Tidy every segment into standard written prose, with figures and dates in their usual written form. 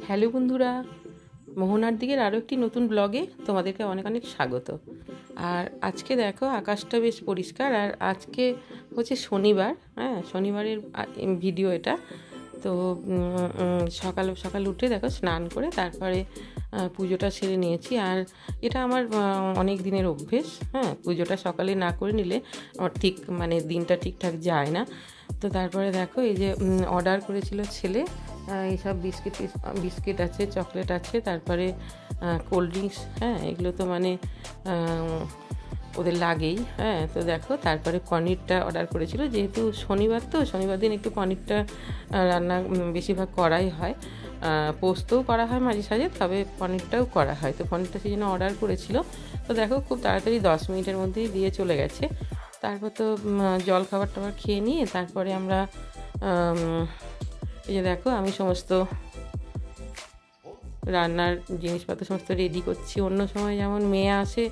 Hello বন্ধুরা, মোহনার দিকের আরও একটি নতুন ব্লগে তোমাদেরকে অনেক অনেক স্বাগত। আর আজকে দেখো আকাশটা বেশ পরিষ্কার, আর আজকে হচ্ছে শনিবার। হ্যাঁ, শনিবারের ভিডিও এটা। তো সকাল সকাল উঠে দেখো স্নান করে তারপরে পুজোটা সেরে নিয়েছি। আর এটা আমার অনেক দিনের অভ্যেস। হ্যাঁ, পুজোটা সকালে না করে নিলে আমার ঠিক মানে দিনটা ঠিকঠাক যায় না। তো তারপরে দেখো এই যে অর্ডার করেছিল ছেলে এইসব বিস্কিট আছে, চকলেট আছে, তারপরে কোল্ড ড্রিঙ্কস। হ্যাঁ, এগুলো তো মানে ওদের লাগেই। হ্যাঁ, তো দেখো তারপরে পনিরটা অর্ডার করেছিল, যেহেতু শনিবার, তো শনিবার দিন একটু পনিরটা রান্না বেশিরভাগ করাই হয়। পোস্তও করা হয় মাঝে সাঝে, তবে পনিরটাও করা হয়। তো পনিরটা সেই জন্য অর্ডার করেছিল। তো দেখো খুব তাড়াতাড়ি 10 মিনিটের মধ্যেই দিয়ে চলে গেছে। তারপর তো জল খাবার টাবার খেয়ে নিয়ে তারপরে আমরা এই যে দেখো আমি সমস্ত রান্নার জিনিসপত্র সমস্ত রেডি করছি। অন্য সময় যেমন মেয়ে আসে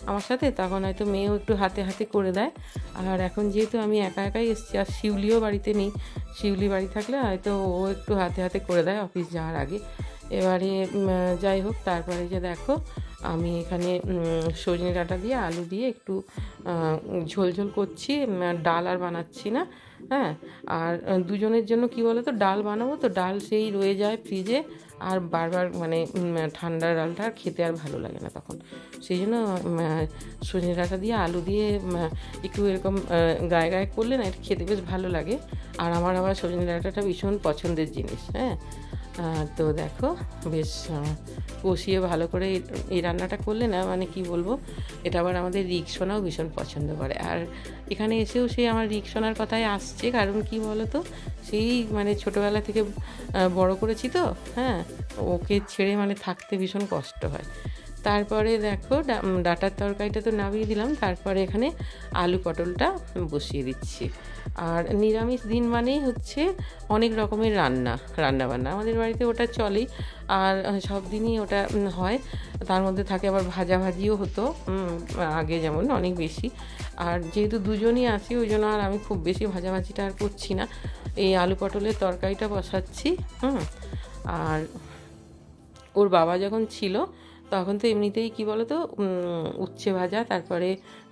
আমার সাথে, তখন হয়তো মেয়েও একটু হাতে হাতে করে দেয়। আর এখন যেহেতু আমি একা একাই এসেছি, আর শিউলিও বাড়িতে নেই, শিউলি বাড়ি থাকলে হয়তো ও একটু হাতে হাতে করে দেয় অফিস যাওয়ার আগে। এবারে যাই হোক, তারপরে যে দেখো আমি এখানে সজনে ডাঁটা দিয়ে আলু দিয়ে একটু ঝোল ঝোল করছি, ডাল আর বানাচ্ছি না। হ্যাঁ, আর দুজনের জন্য কি বলো তো, ডাল বানাবো তো ডাল সেই রয়ে যায় ফ্রিজে, আর বারবার মানে ঠান্ডা ডালটা খেতে আর ভালো লাগে না তখন। সেই জন্য সজনে ডাঁটা দিয়ে আলু দিয়ে একটু এরকম গায়ে গায়ে করলে না, এটা খেতে বেশ ভালো লাগে। আর আমার আবার সজনে ডাঁটাটা ভীষণ পছন্দের জিনিস। হ্যাঁ, তো দেখো বেশ কষিয়ে ভালো করে এই রান্নাটা করলে না, মানে কি বলবো, এটা আবার আমাদের রিকসোনাও ভীষণ পছন্দ করে। আর এখানে এসেও সে আমার রিকসোনার কথাই আসছে, কারণ কি বলো তো, সেই মানে ছোটোবেলা থেকে বড় করেছি তো। হ্যাঁ, ওকে ছেড়ে মানে থাকতে ভীষণ কষ্ট হয়। তারপরে দেখো ডাঁটার তরকারিটা তো নামিয়ে দিলাম, তারপরে এখানে আলু পটলটা বসিয়ে দিচ্ছি। আর নিরামিষ দিন মানেই হচ্ছে অনেক রকমের রান্নাবান্না আমাদের বাড়িতে, ওটা চলেই। আর সব দিনই ওটা হয়। তার মধ্যে থাকে আবার ভাজাভাজিও হতো আগে, যেমন অনেক বেশি। আর যেহেতু দুজনই আছি, ওই জন্য আর আমি খুব বেশি ভাজাভাজিটা আর করছি না। এই আলু পটলের তরকারিটা বসাচ্ছি। আর ওর বাবা যখন ছিল তখন তো এমনিতেই কি বলো তো, উচ্ছে ভাজা, তারপরে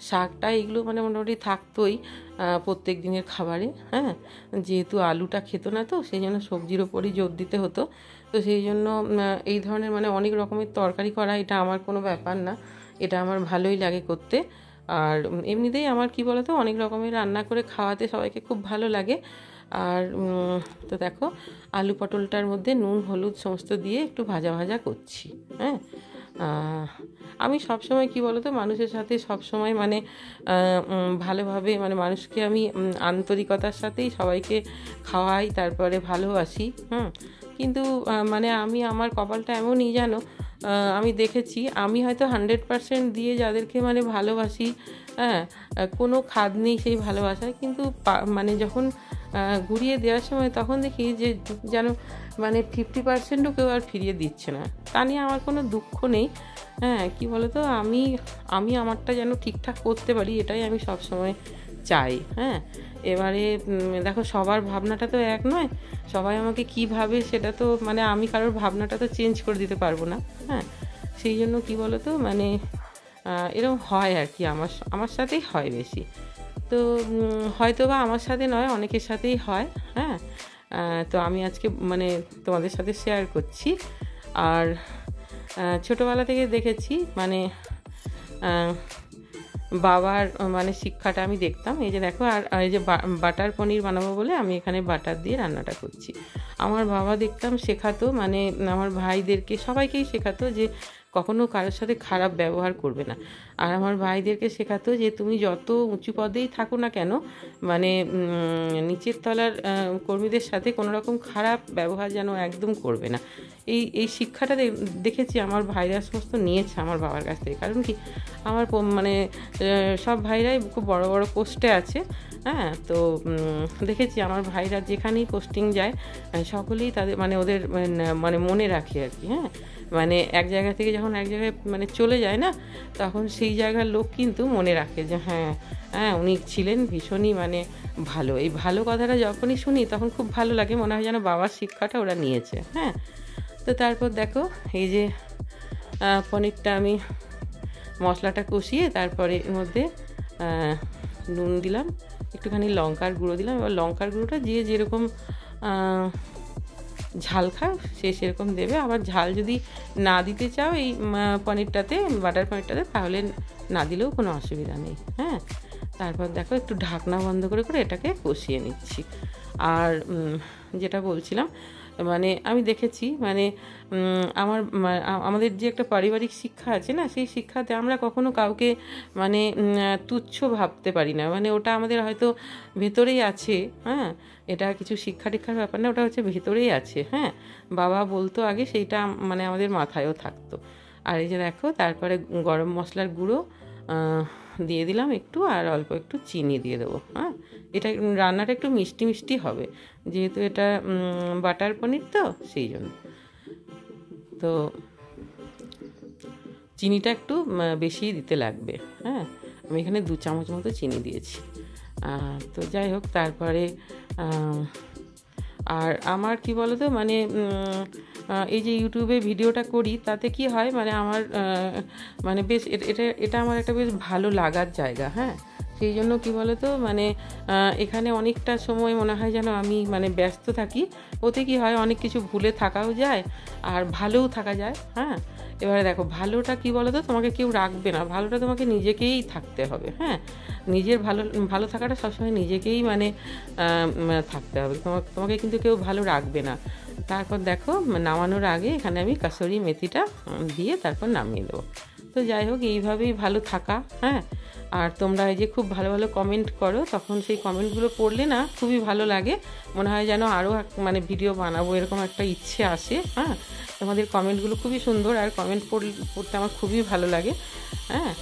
শাকটা, এগুলো মানে মোটামুটি থাকতোই প্রত্যেক দিনের খাবারে। হ্যাঁ, যেহেতু আলুটা খেত না, তো সেই জন্য সবজির ওপরই জোর দিতে হতো। তো সেই জন্য এই ধরনের মানে অনেক রকমের তরকারি করা, এটা আমার কোনো ব্যাপার না, এটা আমার ভালোই লাগে করতে। আর এমনিতেই আমার কি বলো তো, অনেক রকমের রান্না করে খাওয়াতে সবাইকে খুব ভালো লাগে। আর তো দেখো আলু পটলটার মধ্যে নুন হলুদ সমস্ত দিয়ে একটু ভাজা ভাজা করছি। হ্যাঁ, আমি সবসময় কি বলো তো, মানুষের সাথে সবসময় মানে ভালোভাবে মানে মানুষকে আমি আন্তরিকতার সাথেই সবাইকে খাওয়াই, তারপরে ভালোবাসি। কিন্তু মানে আমি আমার কপালটা এমনই জানো, আমি দেখেছি আমি হয়তো 100% দিয়ে যাদেরকে মানে ভালোবাসি, হ্যাঁ, কোনো খাদ নেই সেই ভালোবাসায়, কিন্তু মানে যখন ঘুরিয়ে দেওয়ার সময় তখন দেখি যে যেন মানে 50%ও কেউ আর ফিরিয়ে দিচ্ছে না। তা নিয়ে আমার কোনো দুঃখ নেই। হ্যাঁ, কি বলো তো, আমি আমারটা যেন ঠিকঠাক করতে পারি, এটাই আমি সব সময় চাই। হ্যাঁ, এবারে দেখো সবার ভাবনাটা তো এক নয়, সবাই আমাকে কী ভাবে সেটা তো মানে আমি কারোর ভাবনাটা তো চেঞ্জ করে দিতে পারবো না। হ্যাঁ, সেই জন্য কি বলো তো, মানে এরকম হয় আর কি, আমার সাথেই হয় বেশি। তো হয়তো বা আমার সাথে নয়, অনেকের সাথেই হয়। হ্যাঁ, তো আমি আজকে মানে তোমাদের সাথে শেয়ার করছি। আর ছোটোবেলা থেকে দেখেছি মানে বাবার মানে শিক্ষাটা আমি দেখতাম। এই যে দেখো, আর এই যে বাটার পনির বানাবো বলে আমি এখানে বাটার দিয়ে রান্নাটা করছি। আমার বাবা দেখতাম শেখাতো, মানে আমার ভাইদেরকে সবাইকেই শেখাতো যে কখনো কারোর সাথে খারাপ ব্যবহার করবে না। আর আমার ভাইদেরকে শেখাতো যে তুমি যত উঁচু পদেই থাকো না কেন, মানে নিচের তলার কর্মীদের সাথে কোনো রকম খারাপ ব্যবহার যেন একদম করবে না। এই শিক্ষাটা দেখেছি আমার ভাইরা সমস্ত নিয়েছে আমার বাবার কাছ থেকে। কারণ কি, আমার মানে সব ভাইরাই খুব বড় বড় পোস্টে আছে। হ্যাঁ, তো দেখেছি আমার ভাইরা যেখানেই পোস্টিং যায় সকলেই তাদের মানে ওদের মানে মনে রাখে আর কি। হ্যাঁ, মানে এক জায়গা থেকে যখন এক জায়গায় মানে চলে যায় না, তখন সেই জায়গার লোক কিন্তু মনে রাখে যে হ্যাঁ হ্যাঁ উনি ছিলেন ভীষণই মানে ভালো। এই ভালো কথাটা যখনই শুনি তখন খুব ভালো লাগে, মনে হয় যেন বাবার শিক্ষাটা ওরা নিয়েছে। হ্যাঁ, তো তারপর দেখো এই যে পনিরটা আমি মশলাটা কষিয়ে তারপরে এর মধ্যে নুন দিলাম, একটুখানি লঙ্কার গুঁড়ো দিলাম। এবার লঙ্কার গুঁড়োটা যে যেরকম ঝাল খাও সে সেরকম দেবে। আবার ঝাল যদি না দিতে চাও এই পনিরটাতে, বাটার পনিরটাতে, তাহলে না দিলেও কোনো অসুবিধা নেই। হ্যাঁ, তারপর দেখো একটু ঢাকনা বন্ধ করে করে এটাকে কষিয়ে নিচ্ছি। আর যেটা বলছিলাম, মানে আমি দেখেছি, মানে আমাদের যে একটা পারিবারিক শিক্ষা আছে না, সেই শিক্ষাতে আমরা কখনো কাউকে মানে তুচ্ছ ভাবতে পারি না। মানে ওটা আমাদের হয়তো ভেতরেই আছে। হ্যাঁ, এটা কিছু শিক্ষা টিক্ষার ব্যাপার না, ওটা হচ্ছে ভেতরেই আছে। হ্যাঁ, বাবা বলতো আগে, সেইটা মানে আমাদের মাথায়ও থাকতো। আর এই যে দেখো তারপরে গরম মশলার গুঁড়ো দিয়ে দিলাম একটু, আর অল্প একটু চিনি দিয়ে দেবো। হ্যাঁ, এটা রান্নাটা একটু মিষ্টি মিষ্টি হবে, যেহেতু এটা বাটার পনির তো সেই জন্য। তো চিনিটা একটু বেশি দিতে লাগবে। হ্যাঁ, আমি এখানে 2 চামচ মতো চিনি দিয়েছি। তো যাই হোক, তারপরে আর আমার কি বলো তো, মানে এই যে ইউটিউবে ভিডিওটা করি, তাতে কি হয়, মানে আমার মানে বেশ এটা আমার একটা বেশ ভালো লাগার জায়গা। হ্যাঁ, সেই জন্য কি বলো তো, মানে এখানে অনেকটা সময় মনে হয় যেন আমি মানে ব্যস্ত থাকি। ওতে কি হয়, অনেক কিছু ভুলে থাকাও যায় আর ভালোও থাকা যায়। হ্যাঁ, এবারে দেখো ভালোটা কি বলো তো, তোমাকে কেউ রাখবে না, ভালোটা তোমাকে নিজেকেই থাকতে হবে। হ্যাঁ, নিজের ভালো থাকাটা সবসময় নিজেকেই মানে থাকতে হবে, তোমাকে কিন্তু কেউ ভালো রাখবে না। তারপর দেখো নামানোর আগে এখানে আমি কাসুরি মেথিটা দিয়ে তারপর নামিয়ে দেবো। তো যাই হোক, এইভাবেই ভালো থাকা। হ্যাঁ, আর তোমরা এই যে খুব ভালো ভালো কমেন্ট করো, তখন সেই কমেন্টগুলো পড়লে না খুবই ভালো লাগে, মনে হয় যেন আরও মানে ভিডিও বানাবো, এরকম একটা ইচ্ছে আসে। হ্যাঁ, তোমাদের কমেন্টগুলো খুবই সুন্দর, আর কমেন্ট পড়তে আমার খুবই ভালো লাগে। হ্যাঁ,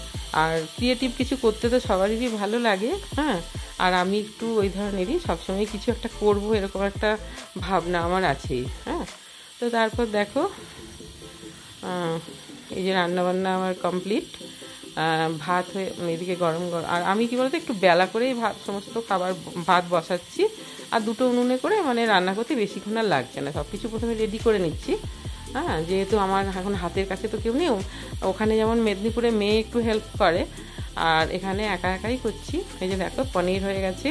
আর ক্রিয়েটিভ কিছু করতে তো সবারই ভালো লাগে। হ্যাঁ, আর আমি একটু ওই ধরনেরই, সবসময় কিছু একটা করব এরকম একটা ভাবনা আমার আছেই। হ্যাঁ, তো তারপর দেখো এই যে রান্নাবান্না আমার কমপ্লিট। ভাত হয়ে এদিকে গরম গরম, আর আমি কী বলতো একটু বেলা করেই সমস্ত ভাত বসাচ্ছি, আর 2টো উনুনে করে মানে রান্না করতে বেশিক্ষণ আর লাগছে না। সব কিছু প্রথমে রেডি করে নিচ্ছি। হ্যাঁ, যেহেতু আমার এখন হাতের কাছে তো কেউ নেই, ওখানে যেমন মেদিনীপুরে মেয়ে একটু হেল্প করে, আর এখানে একা একাই করছি। এই যে দেখো পনির হয়ে গেছে,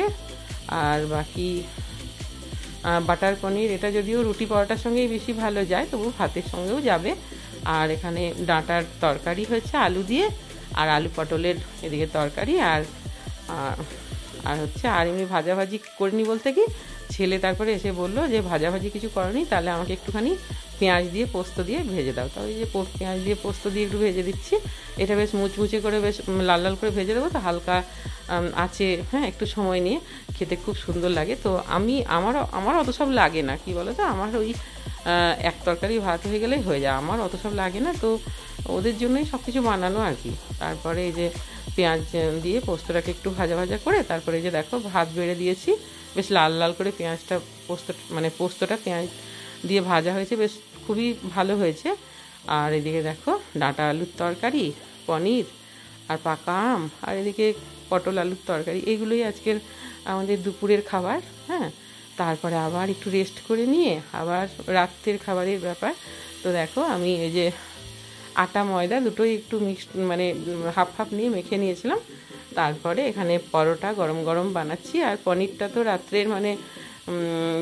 আর বাকি বাটার পনির, এটা যদিও রুটি পরোটার সঙ্গেই বেশি ভালো যায়, তবু ভাতের সঙ্গেও যাবে। আর এখানে ডাঁটার তরকারি হয়েছে আলু দিয়ে, আর আলু পটলের এদিকে তরকারি, আর হচ্ছে আর এমনি ভাজাভাজি করিনি বলতে কি, ছেলে তারপরে এসে বললো যে ভাজাভাজি কিছু করনি, তাহলে আমাকে একটুখানি পেঁয়াজ দিয়ে পোস্ত দিয়ে ভেজে দাও। তাহলে যে পেঁয়াজ দিয়ে পোস্ত দিয়ে একটু ভেজে দিচ্ছি। এটা বেশ মুচমুচে করে বেশ লাল লাল করে ভেজে দেবো, তো হালকা আছে। হ্যাঁ, একটু সময় নিয়ে খেতে খুব সুন্দর লাগে। তো আমার অত সব লাগে না, কি বলো তো, আমার ওই এক তরকারি ভাত হয়ে গেলেই হয়ে যায়, আমার অত সব লাগে না। তো ওদের জন্যই সব কিছু বানানো আর কি। তারপরে এই যে পেঁয়াজ দিয়ে পোস্তটাকে একটু ভাজা ভাজা করে, তারপরে এই যে দেখো ভাত বেড়ে দিয়েছি, বেশ লাল লাল করে পেঁয়াজটা পোস্তটা পেঁয়াজ দিয়ে ভাজা হয়েছে, বেশ খুবই ভালো হয়েছে। আর এদিকে দেখো ডাঁটা আলুর তরকারি, পনির, আর পাকা আম, আর এদিকে পটল আলুর তরকারি, এগুলোই আজকের আমাদের দুপুরের খাবার। হ্যাঁ, তারপরে আবার একটু রেস্ট করে নিয়ে আবার রাত্রের খাবারের ব্যাপার। তো দেখো আমি এই যে আটা ময়দা দুটোই একটু মানে হাফ হাফ নিয়ে মেখে নিয়েছিলাম। তারপরে এখানে পরোটা গরম গরম বানাচ্ছি, আর পনিরটা তো রাত্রের মানে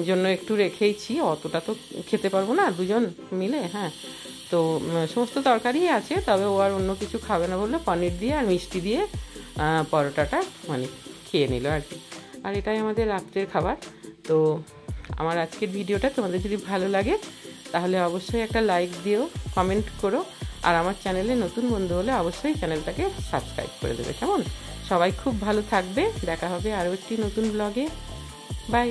জন্য একটু রেখেইছি, অতটা তো খেতে পারবো না দুজন মিলে। হ্যাঁ, তো সমস্ত তরকারি আছে, তবে ও আর অন্য কিছু খাবে না বললো, পনির দিয়ে আর মিষ্টি দিয়ে পরোটাটা মানে খেয়ে নিল আর কি। আর এটাই আমাদের রাত্রের খাবার। তো আমার আজকের ভিডিওটা তোমাদের যদি ভালো লাগে তাহলে অবশ্যই একটা লাইক দিও, কমেন্ট করো, আর আমার চ্যানেলে নতুন বন্ধু হলে অবশ্যই চ্যানেলটাকে সাবস্ক্রাইব করে দেবে। কেমন? সবাই খুব ভালো থাকবে, দেখা হবে আরও একটি নতুন ব্লগে। বাই।